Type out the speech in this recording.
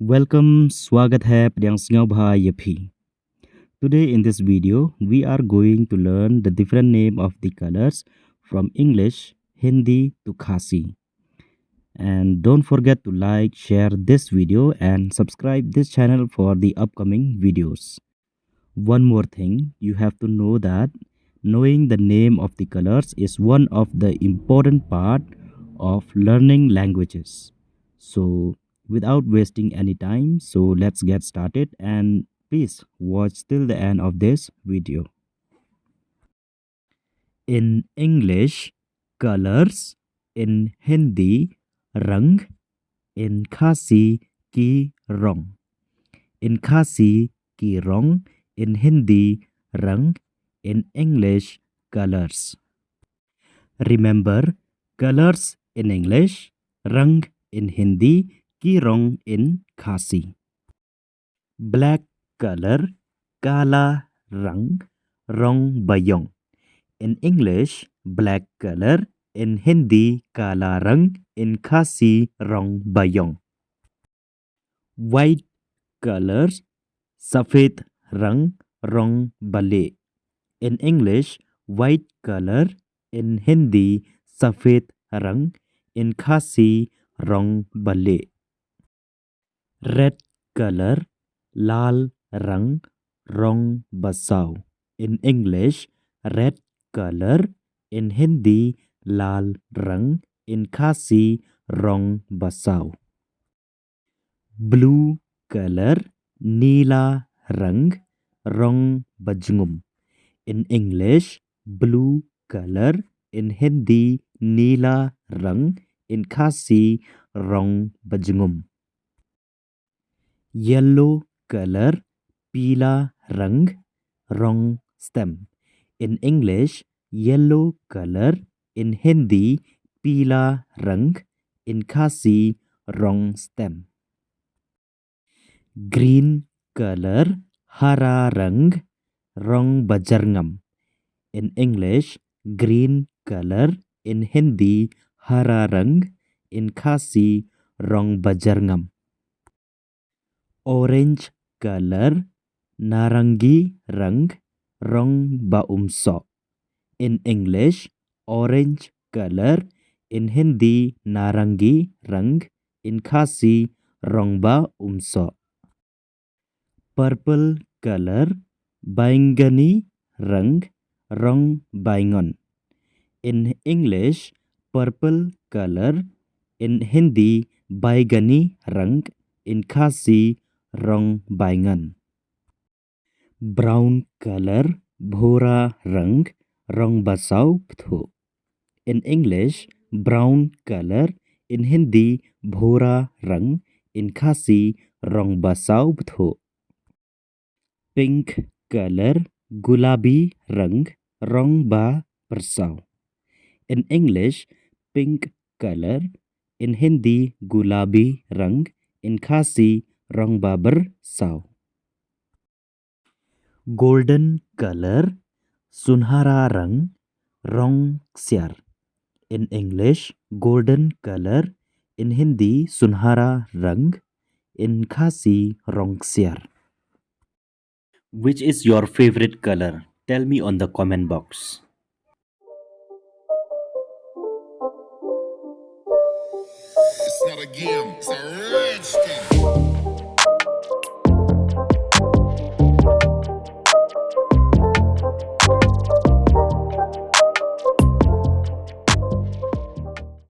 Welcome, स्वागत है प्रियांशु भाई भी. Today in this video, we are going to learn the different name of the colors from English, Hindi to Khasi. And don't forget to like, share this video and subscribe this channel for the upcoming videos. One more thing, you have to know that knowing the name of the colors is one of the important part of learning languages. So without wasting any time, so let's get started and please watch till the end of this video. In English, colors; in Hindi, rang; in Khasi, ki rong; in Khasi, ki rong; in Hindi, rang; in English, colors. Remember, colors in English, rang in Hindi, ki rong in Khasi. Black color, kala rang, rong bayong. In English, black color; in Hindi, kala rang; in Khasi, rong bayong. White colors, सफेद रंग, rong bale. In English, white color; in Hindi, सफेद रंग; in Khasi, rong bale. Red color, लाल रंग, rong basau. In English, red color; in Hindi, लाल रंग; in Khasi, rong basau. Blue color, नीला रंग, rong bajngum. In English, blue color; in Hindi, नीला रंग; in Khasi, rong bajngum. Yellow color, पीला रंग, rong stem. In English, yellow color; in Hindi, पीला रंग; in Khasi, rong stem. Green color, हरा रंग, rong bajarngam. In English, green color; in Hindi, hara rang; in Khasi, rong bajarngam. Orange color, narangi rang, rong baumso. In English, orange color; in Hindi, narangi rang; in Khasi, rong baumso. Purple color, baingani rang, rong baingon. In English, purple color; in Hindi, baigani rang; in Khasi, rong baingan. Brown color, bhora rang, rong basau ptho. In English, brown color; in Hindi, bhora rang; in Khasi, rong basau ptho. Pink color, gulabi rang, rong ba persau. In English, pink color; in Hindi, gulabi rang; in Khasi, rong babar sau. Golden color, sunhara rang, rong ksiar. In English, golden color; in Hindi, sunhara rang; in Khasi, rong ksiar. Which is your favorite color? Tell me on the comment box. It's not a game, it's a rich thing.